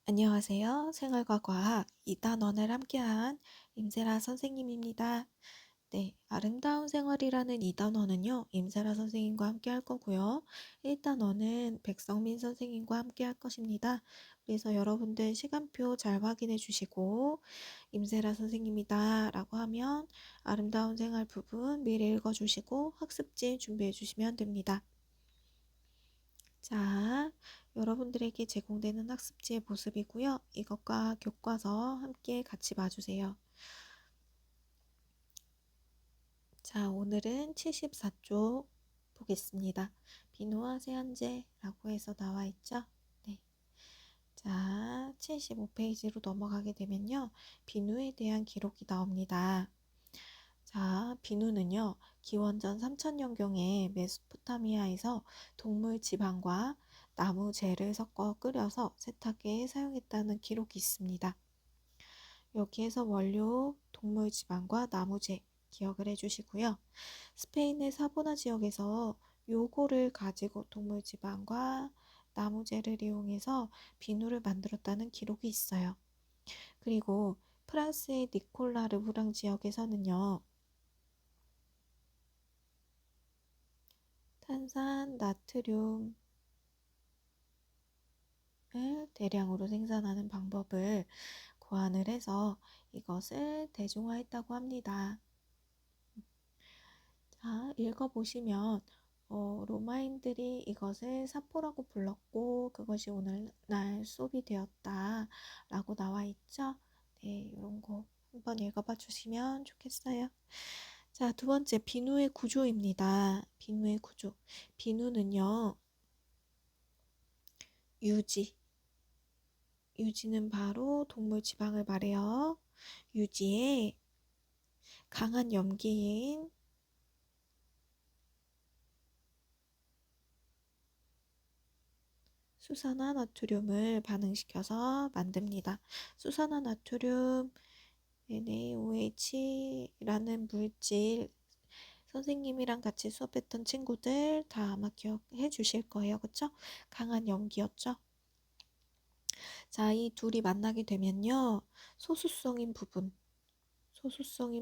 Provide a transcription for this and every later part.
안녕하세요. 생활과 과학 2단원을 함께한 임세라 선생님입니다. 네, 아름다운 생활이라는 2단원은요, 임세라 선생님과 함께 할 거고요. 1단원은 백성민 선생님과 함께 할 것입니다. 그래서 여러분들 시간표 잘 확인해 주시고, 임세라 선생님이다 라고 하면 아름다운 생활 부분 미리 읽어 주시고 학습지 준비해 주시면 됩니다. 자, 여러분들에게 제공되는 학습지의 모습이고요. 이것과 교과서 함께 같이 봐주세요. 자, 오늘은 74쪽 보겠습니다. 비누와 세안제라고 해서 나와 있죠? 네. 자, 75페이지로 넘어가게 되면요. 비누에 대한 기록이 나옵니다. 자, 비누는요, 기원전 3000년경에 메소포타미아에서 동물 지방과 나무재를 섞어 끓여서 세탁에 사용했다는 기록이 있습니다. 여기에서 원료 동물 지방과 나무재 기억을 해주시고요. 스페인의 사보나 지역에서 요거를 가지고 동물 지방과 나무재를 이용해서 비누를 만들었다는 기록이 있어요. 그리고 프랑스의 니콜라 르브랑 지역에서는요. 탄산 나트륨을 대량으로 생산하는 방법을 고안을 해서 이것을 대중화했다고 합니다. 자, 읽어보시면 로마인들이 이것을 사포라고 불렀고 그것이 오늘날 수업이 되었다 라고 나와 있죠. 네, 이런 거 한번 읽어봐 주시면 좋겠어요. 자, 두 번째 비누의 구조입니다. 비누의 구조. 비누는요, 유지는 바로 동물 지방을 말해요. 유지에 강한 염기인 수산화나트륨을 반응시켜서 만듭니다. 수산화나트륨 NaOH라는 물질 선생님이랑 같이 수업했던 친구들 다 아마 기억해 주실 거예요. 그쵸? 강한 염기였죠? 자, 이 둘이 만나게 되면요. 소수성인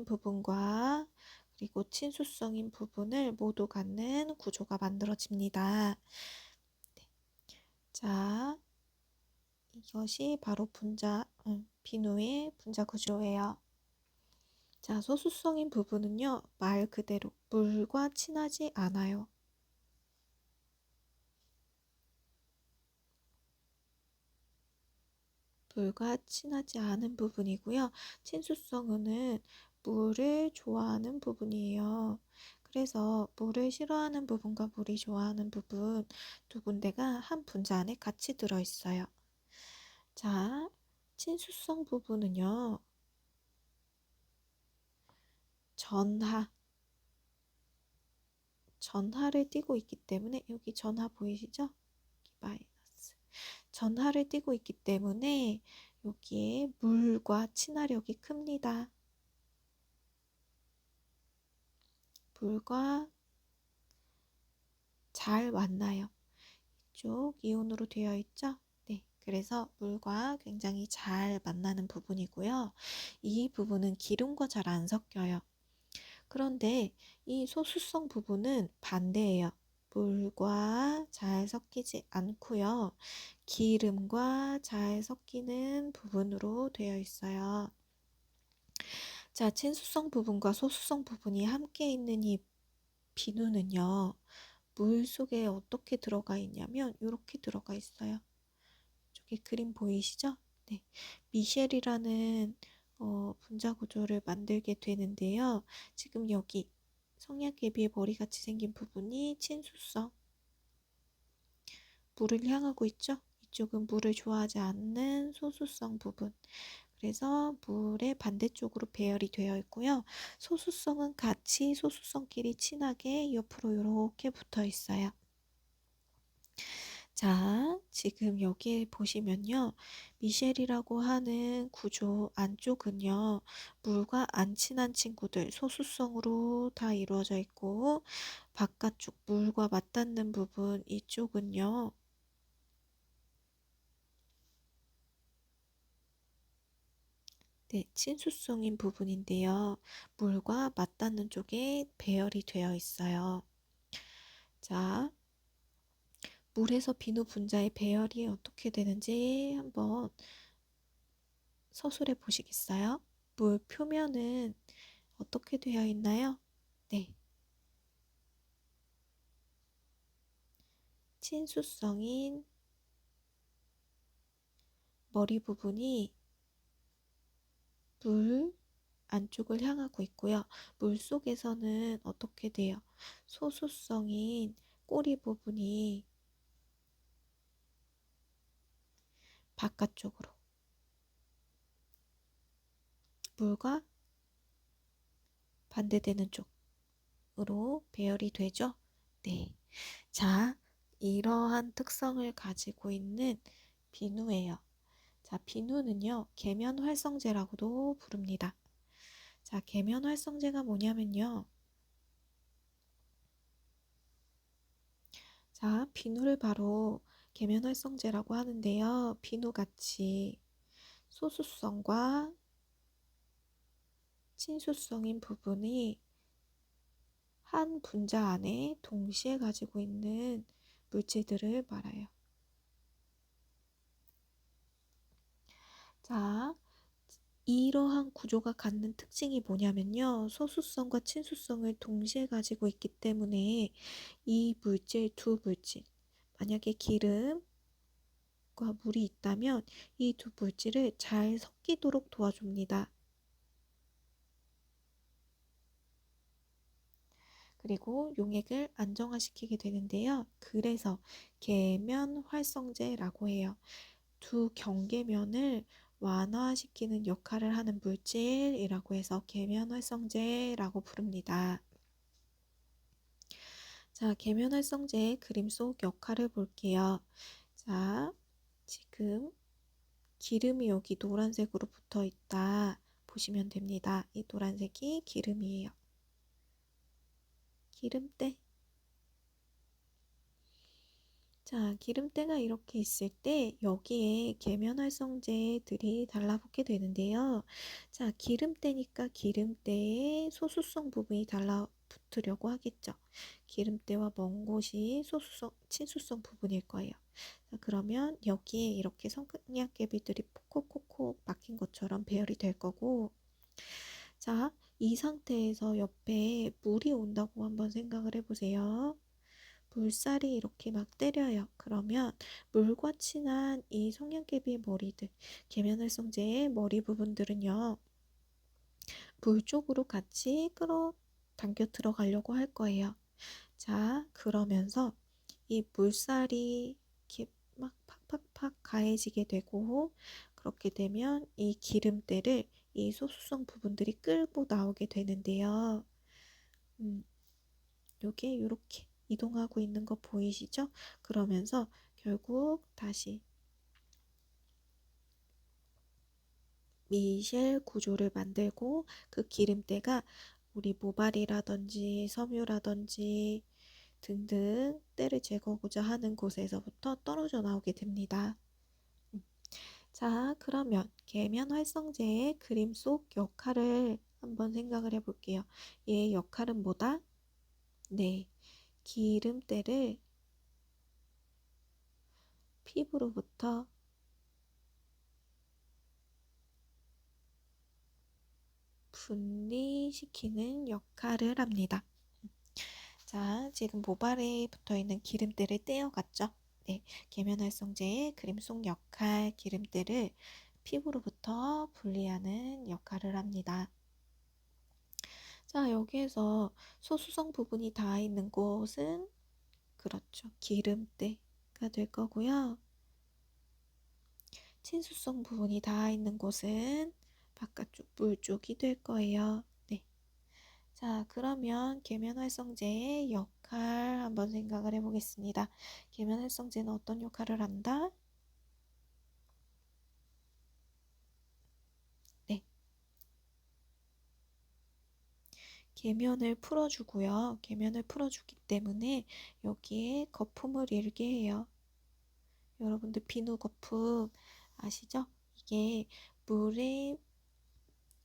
부분과 그리고 친수성인 부분을 모두 갖는 구조가 만들어집니다. 네. 자, 이것이 바로 비누의 분자 구조예요. 자, 소수성인 부분은요, 말 그대로 물과 친하지 않아요. 물과 친하지 않은 부분이고요. 친수성은 물을 좋아하는 부분이에요. 그래서 물을 싫어하는 부분과 물이 좋아하는 부분 두 군데가 한 분자 안에 같이 들어있어요. 자, 친수성 부분은요. 전하를 띠고 있기 때문에 여기 전하 보이시죠? 마이너스. 전하를 띠고 있기 때문에 여기에 물과 친화력이 큽니다. 물과 잘 만나요. 이쪽 이온으로 되어 있죠? 네. 그래서 물과 굉장히 잘 만나는 부분이고요. 이 부분은 기름과 잘 안 섞여요. 그런데 이 소수성 부분은 반대예요. 물과 잘 섞이지 않고요. 기름과 잘 섞이는 부분으로 되어 있어요. 자, 친수성 부분과 소수성 부분이 함께 있는 이 비누는요. 물 속에 어떻게 들어가 있냐면 이렇게 들어가 있어요. 저기 그림 보이시죠? 네. 미셸이라는 분자 구조를 만들게 되는데요. 지금 여기 성냥개비의 머리같이 생긴 부분이 친수성. 물을 향하고 있죠? 이쪽은 물을 좋아하지 않는 소수성 부분. 그래서 물의 반대쪽으로 배열이 되어 있고요. 소수성은 같이 소수성끼리 친하게 옆으로 이렇게 붙어 있어요. 자, 지금 여기에 보시면요. 미셸이라고 하는 구조 안쪽은요. 물과 안 친한 친구들 소수성으로 다 이루어져 있고 바깥쪽 물과 맞닿는 부분 이쪽은요. 네, 친수성인 부분인데요. 물과 맞닿는 쪽에 배열이 되어 있어요. 자, 물에서 비누 분자의 배열이 어떻게 되는지 한번 서술해 보시겠어요? 물 표면은 어떻게 되어 있나요? 네, 친수성인 머리 부분이 물 안쪽을 향하고 있고요. 물 속에서는 어떻게 돼요? 소수성인 꼬리 부분이 바깥쪽으로 물과 반대되는 쪽으로 배열이 되죠? 네. 자, 이러한 특성을 가지고 있는 비누예요. 자, 비누는요, 계면활성제라고도 부릅니다. 자, 계면활성제가 뭐냐면요. 자, 비누를 바로 계면활성제라고 하는데요. 비누같이 소수성과 친수성인 부분이 한 분자 안에 동시에 가지고 있는 물질들을 말해요. 자, 이러한 구조가 갖는 특징이 뭐냐면요. 소수성과 친수성을 동시에 가지고 있기 때문에 이 물질, 두 물질, 만약에 기름과 물이 있다면 이 두 물질을 잘 섞이도록 도와줍니다. 그리고 용액을 안정화시키게 되는데요. 그래서 계면활성제라고 해요. 두 경계면을 완화시키는 역할을 하는 물질이라고 해서 계면활성제라고 부릅니다. 자, 계면활성제의 그림 속 역할을 볼게요. 자, 지금 기름이 여기 노란색으로 붙어 있다 보시면 됩니다. 이 노란색이 기름이에요. 기름때. 자, 기름때가 이렇게 있을 때 여기에 계면활성제들이 달라붙게 되는데요. 자, 기름때니까 기름때의 소수성 부분이 달라붙으려고 하겠죠. 기름때와 먼 곳이 소수성, 친수성 부분일 거예요. 자, 그러면 여기에 이렇게 성냥개비들이 콕콕콕콕 박힌 것처럼 배열이 될 거고, 자, 이 상태에서 옆에 물이 온다고 한번 생각을 해보세요. 물살이 이렇게 막 때려요. 그러면 물과 친한 이 성냥개비의 머리들, 계면활성제의 머리 부분들은요, 물 쪽으로 같이 끌어당겨 들어가려고 할 거예요. 자, 그러면서 이 물살이 이렇게 막 팍팍팍 가해지게 되고, 그렇게 되면 이 기름때를 이 소수성 부분들이 끌고 나오게 되는데요. 요게 이렇게 이동하고 있는 거 보이시죠? 그러면서 결국 다시 미셸 구조를 만들고 그 기름때가 우리 모발이라든지 섬유라든지 등등 때를 제거하고자 하는 곳에서부터 떨어져 나오게 됩니다. 자, 그러면 계면활성제의 그림 속 역할을 한번 생각을 해볼게요. 얘의 역할은 뭐다? 네, 기름때를 피부로부터 분리시키는 역할을 합니다. 자, 지금 모발에 붙어 있는 기름때를 떼어갔죠? 네, 계면활성제의 그림 속 역할 기름때를 피부로부터 분리하는 역할을 합니다. 자, 여기에서 소수성 부분이 닿아 있는 곳은 그렇죠. 기름때가 될 거고요. 친수성 부분이 닿아 있는 곳은 바깥쪽 물 쪽이 될 거예요. 네. 자, 그러면 계면활성제의 역할 한번 생각을 해보겠습니다. 계면활성제는 어떤 역할을 한다? 네. 계면을 풀어주고요. 계면을 풀어주기 때문에 여기에 거품을 일게 해요. 여러분들 비누 거품 아시죠? 이게 물에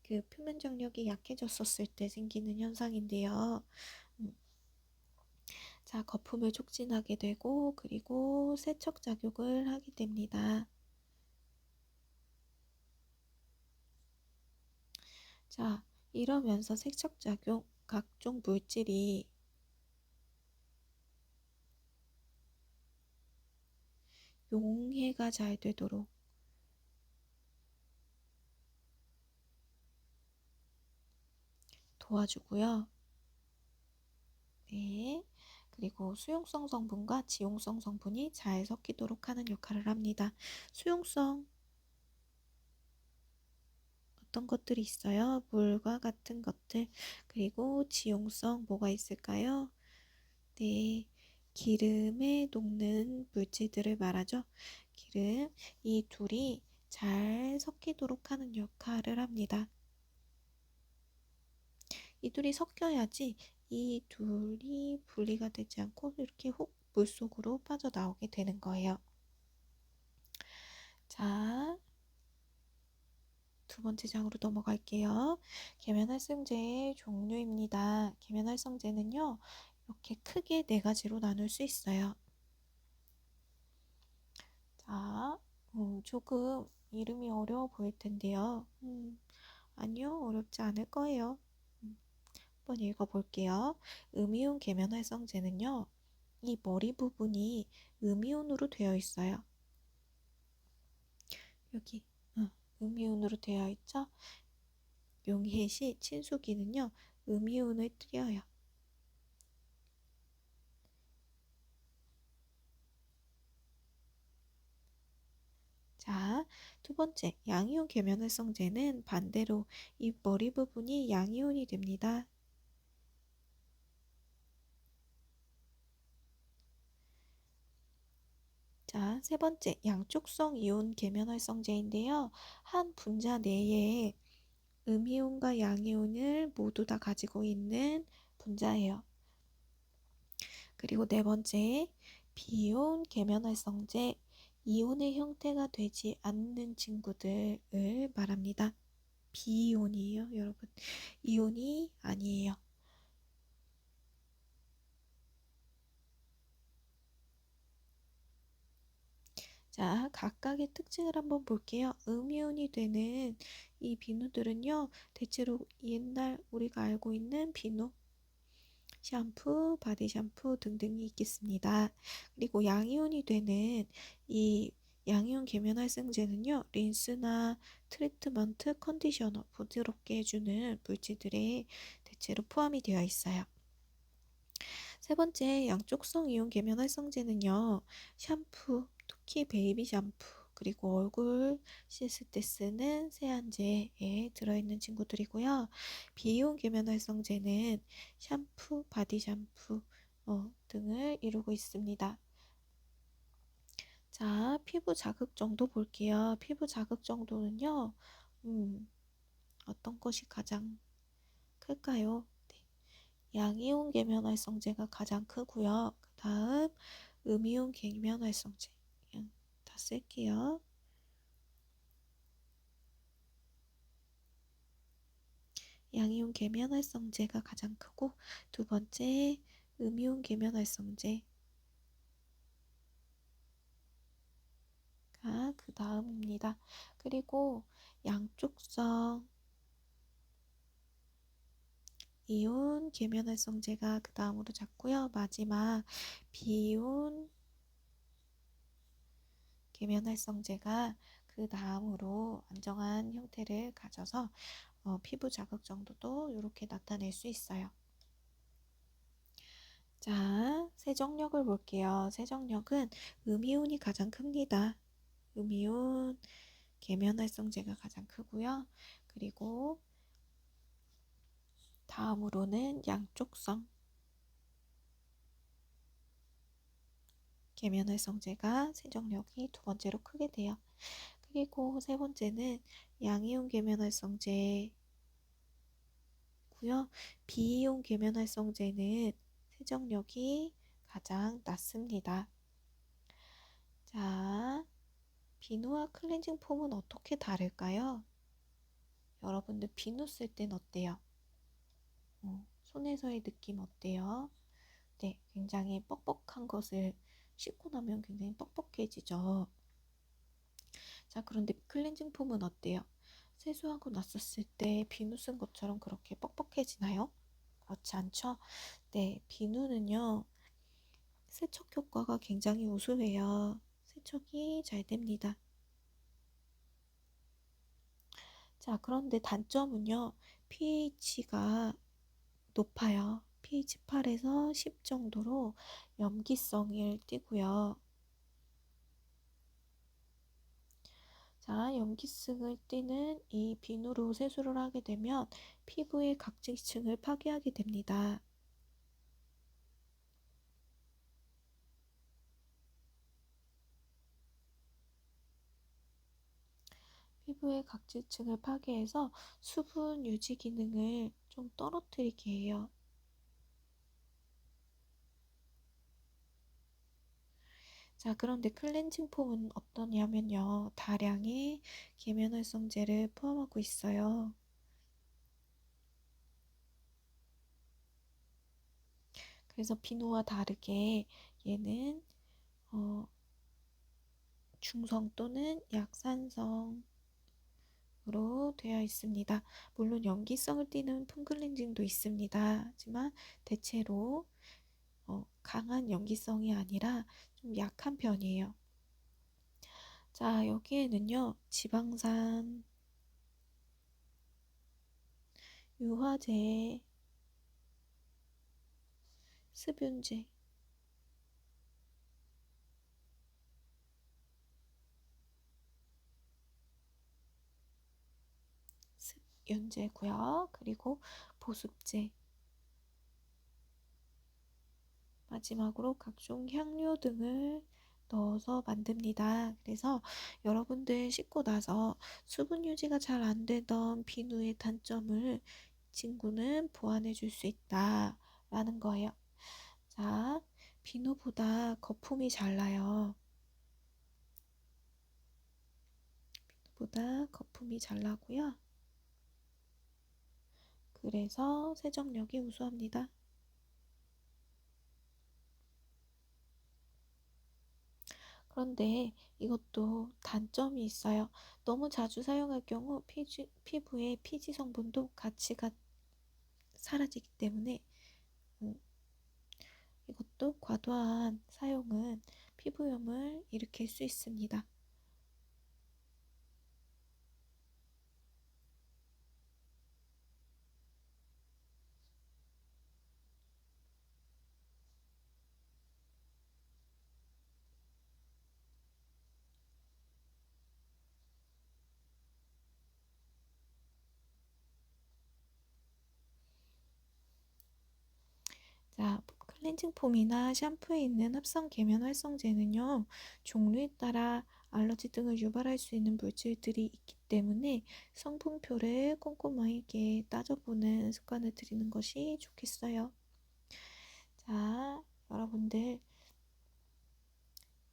그 표면 장력이 약해졌었을 때 생기는 현상인데요. 음, 자, 거품을 촉진하게 되고 그리고 세척 작용을 하게 됩니다. 자, 이러면서 세척 작용, 각종 물질이 용해가 잘 되도록 도와주고요. 네. 그리고 수용성 성분과 지용성 성분이 잘 섞이도록 하는 역할을 합니다. 수용성 어떤 것들이 있어요? 물과 같은 것들. 그리고 지용성 뭐가 있을까요? 네. 기름에 녹는 물질들을 말하죠. 기름. 이 둘이 잘 섞이도록 하는 역할을 합니다. 이 둘이 섞여야지 이 둘이 분리가 되지 않고 이렇게 훅 물속으로 빠져나오게 되는 거예요. 자, 두 번째 장으로 넘어갈게요. 계면활성제의 종류입니다. 계면활성제는요, 이렇게 크게 네 가지로 나눌 수 있어요. 자, 조금 이름이 어려워 보일 텐데요. 아니요, 어렵지 않을 거예요. 한번 읽어볼게요. 음이온 계면활성제는요, 이 머리 부분이 음이온으로 되어 있어요. 여기 음이온으로 되어 있죠? 용해 시 친수기는요, 음이온을 띄어요. 자, 두 번째, 양이온 계면활성제는 반대로 이 머리 부분이 양이온이 됩니다. 자, 세 번째, 양쪽성 이온 계면활성제인데요. 한 분자 내에 음이온과 양이온을 모두 다 가지고 있는 분자예요. 그리고 네 번째, 비이온 계면활성제, 이온의 형태가 되지 않는 친구들을 말합니다. 비이온이에요, 여러분. 이온이 아니에요. 자, 각각의 특징을 한번 볼게요. 음이온이 되는 이 비누들은요, 대체로 옛날 우리가 알고 있는 비누, 샴푸, 바디 샴푸 등등이 있겠습니다. 그리고 양이온이 되는 이 양이온 계면활성제는요, 린스나 트리트먼트, 컨디셔너, 부드럽게 해주는 물질들에 대체로 포함이 되어 있어요. 세 번째, 양쪽성 이온 계면활성제는요, 샴푸, 특히 베이비 샴푸, 그리고 얼굴 씻을 때 쓰는 세안제에 들어있는 친구들이고요. 비이온 계면활성제는 샴푸, 바디 샴푸 등을 이루고 있습니다. 자, 피부 자극 정도 볼게요. 피부 자극 정도는요, 어떤 것이 가장 클까요? 네. 양이온 계면활성제가 가장 크고요. 그 다음 음이온 계면활성제 그냥 다 쓸게요. 양이온 계면활성제가 가장 크고 두 번째 음이온 계면활성제가 그 다음입니다. 그리고 양쪽성 이온 계면활성제가 그 다음으로 잡고요. 마지막 비이온 계면활성제가 그 다음으로 안정한 형태를 가져서 피부 자극 정도도 이렇게 나타낼 수 있어요. 자, 세정력을 볼게요. 세정력은 음이온이 가장 큽니다. 음이온 계면활성제가 가장 크고요. 그리고 다음으로는 양쪽성 계면활성제가 세정력이 두 번째로 크게 돼요. 그리고 세 번째는 양이온 계면활성제고요. 비이온 계면활성제는 세정력이 가장 낮습니다. 자, 비누와 클렌징 폼은 어떻게 다를까요? 여러분들 비누 쓸 땐 어때요? 손에서의 느낌 어때요? 네, 굉장히 뻑뻑한 것을 씻고 나면 굉장히 뻑뻑해지죠. 자, 그런데 클렌징 폼은 어때요? 세수하고 났었을 때 비누 쓴 것처럼 그렇게 뻑뻑해지나요? 그렇지 않죠? 네, 비누는요, 세척 효과가 굉장히 우수해요. 세척이 잘 됩니다. 자, 그런데 단점은요, pH가 높아요. pH 8에서 10 정도로 염기성을 띠고요. 자, 염기성을 띠는 이 비누로 세수를 하게 되면 피부의 각질층을 파괴하게 됩니다. 피부의 각질층을 파괴해서 수분 유지 기능을 좀 떨어뜨리게 해요. 자, 그런데 클렌징 폼은 어떠냐면요. 다량의 계면활성제를 포함하고 있어요. 그래서 비누와 다르게 얘는 어, 중성 또는 약산성으로 되어 있습니다. 물론 염기성을 띠는 폼 클렌징도 있습니다. 하지만 대체로 강한 염기성이 아니라 좀 약한 편이에요. 자, 여기에는요, 지방산, 유화제, 습윤제, 습윤제고요. 그리고 보습제, 마지막으로 각종 향료 등을 넣어서 만듭니다. 그래서 여러분들 씻고 나서 수분 유지가 잘 안 되던 비누의 단점을 친구는 보완해 줄 수 있다 라는 거예요. 자, 비누보다 거품이 잘 나요. 비누보다 거품이 잘 나고요. 그래서 세정력이 우수합니다. 그런데 이것도 단점이 있어요. 너무 자주 사용할 경우 피부의 피지 성분도 같이 사라지기 때문에 음, 이것도 과도한 사용은 피부염을 일으킬 수 있습니다. 자, 클렌징 폼이나 샴푸에 있는 합성 계면 활성제는요, 종류에 따라 알러지 등을 유발할 수 있는 물질들이 있기 때문에 성분표를 꼼꼼하게 따져보는 습관을 들이는 것이 좋겠어요. 자, 여러분들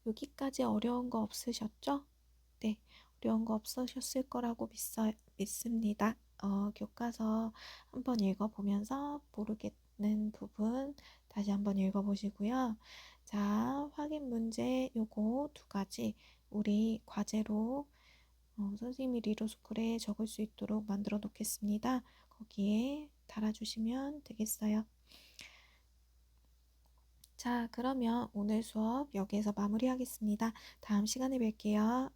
여기까지 어려운 거 없으셨죠? 네, 어려운 거 없으셨을 거라고 믿습니다. 교과서 한번 읽어보면서 모르겠는 부분 다시 한번 읽어보시고요. 자, 확인 문제 요거 두 가지 우리 과제로 선생님이 리로스쿨에 적을 수 있도록 만들어 놓겠습니다. 거기에 달아주시면 되겠어요. 자, 그러면 오늘 수업 여기에서 마무리하겠습니다. 다음 시간에 뵐게요.